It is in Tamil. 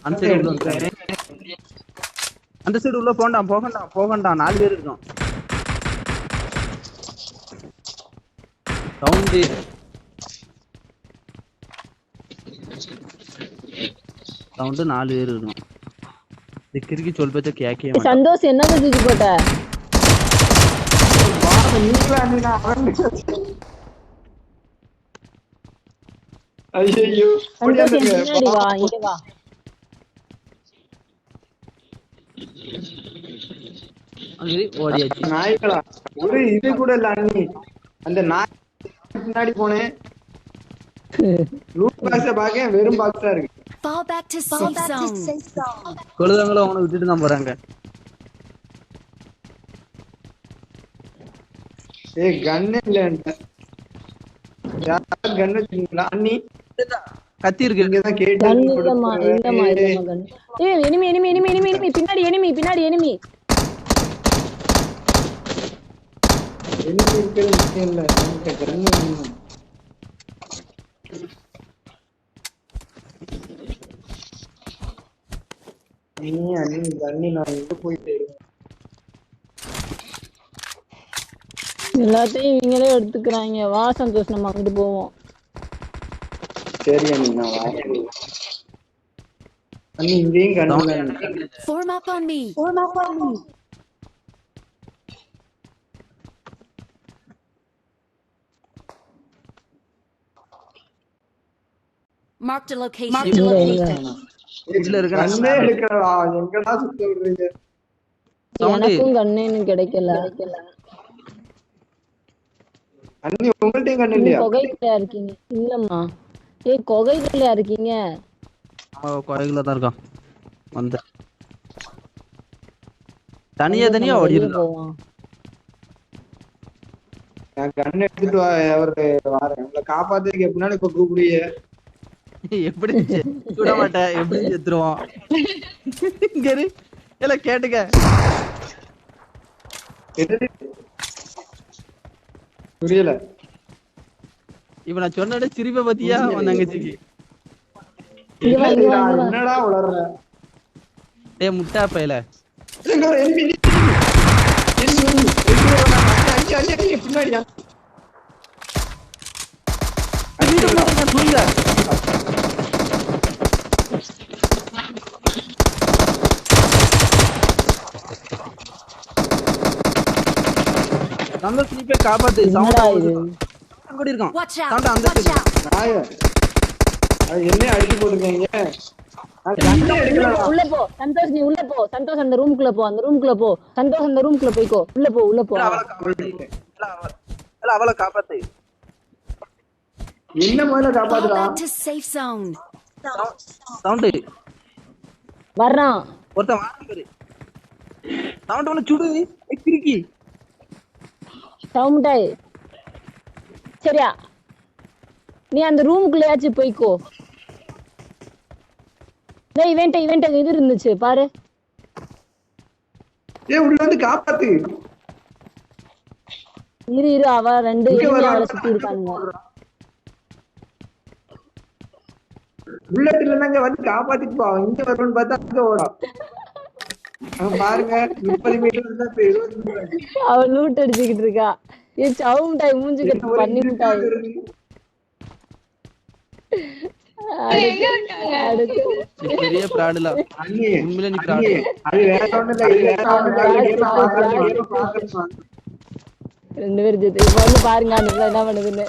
அந்த சைடு உள்ள இருக்காங்க. அந்த சைடு உள்ள போகண்டாம் 4 பேர் இருக்கோம். சவுண்ட் சவுண்ட் 4 பேர் இருக்கோம். திக்கிரிக்கு சொல் பேச்ச கேக்கவே மாட்டான். சந்தோஷ் என்ன தூக்கி போட்ட? ஐயோ பின்னாடி வா, இங்க வா. ஓடியாச்சு. நாய்களா ஒரு இது கூட இல்ல அண்ணி. அந்த நாய் பின்னாடி போனேன். லூட் பாக்ஸ பாக்க வெறும் பாக்ஸா இருக்கு. Fall back to safe zone. கொழுதங்கள அவனை விட்டுட்டு தான் போறாங்க. ஏய் கன் இல்ல. யார் கன் வச்சிருக்கீங்களா அண்ணி? கத்தி இருக்கு. இங்க தான் கேட்டு கன் இல்லம்மா, இல்லம்மா கன். ஏய் எனிமி பின்னாடி எனிமி. எனிமி இருக்கிறது முக்கியம் இல்ல. எனக்கு கன் வேணும். அண்ணி நான் எங்க போயிட்டு எல்லாத்தையும் இவங்களே எடுத்துக்கிறாங்க. வா சந்தோஷ், நம்ம அங்கிட்டு போவோம். சரி அண்ணி நான் வரேன். அண்ணி இங்கேயும் கண்ணு. Form up on me. Marked a location. இதுல இருக்க கண்ணே எடுக்கறா. எங்கடா சுத்த விடுறீங்க? எனக்கும் கண்ணேன்னு கிடைக்கல. அண்ணி உங்கள்ட்டயும் கண்ணு இல்லையா? கொகைக்குள்ளயா இருக்கீங்க? இல்லம்மா. ஏய் கொகைக்குள்ளயா இருக்கீங்க? கொகைக்குள்ள தான் இருக்கான். வந்து தனியா ஓடி இருக்கோம். நான் கண்ணு எடுத்துட்டு வரேன். உங்களை காப்பாத்துறதுக்கு எப்படினாலும் இப்ப கூப்பிடுங்க. எப்படி சுட மாட்டேன், எப்படி செத்துருவோம். இங்க இல்ல கேட்டுக்க. புரியல. இப்ப நான் சொன்ன சிரிப்பை பத்தியா உன் தங்கச்சிக்கு? என்னடா உளர்ற? டேய் முட்டா பையல. பின்னாடியா சந்தோஷ் நீ போய் காப்பாத்து. சவுண்ட் அங்கடி இருக்கான். சவுண்ட் அந்த நாய அது என்ன அடிச்சு போட்டுருக்கீங்க? உள்ள போ சந்தோஷ், நீ உள்ள போ சந்தோஷ். அந்த ரூமுக்குள்ள போ, சந்தோஷ் அந்த ரூமுக்குள்ள போய்க்கோ. உள்ள போ. அவளை காப்பாத்து. என்ன முதல்ல காப்பாத்துடா. Safe zone. சவுண்ட் வர்றான் ஒருத்தன் வாங்க பாரு. சவுண்ட் ஒன்னு சுடு. கிறுக்கி சவுண்டாய். சரியா, நீ அந்த ரூமுக்குள்ளயாச்சும் போய்க்கோ. இவன்ட்ட இது இருந்துச்சு பாரு. உள்ள வந்து காப்பாத்து. இரு அவ 2 அவளை சுத்தி இருக்காங்க. புல்லட் இல்லைன்னாங்க வந்து காப்பாத்திட்டு போ. இங்க வரணும்னு பார்த்தா அங்க ஓடா. பாருங்க 30 மீட்டர் தான் போயிடும். அவ லூட் அடிச்சுக்கிட்டு இருக்கா. சவுண்டாய் மூஞ்சி கட்டு பண்ணி விட்டாய். பெரிய பிராடுல உண்மையில நீ பிராடு. அது வேற ஒண்ணு இல்ல. 2 பேரும் பாருங்க என்ன பண்ணுதுன்னு.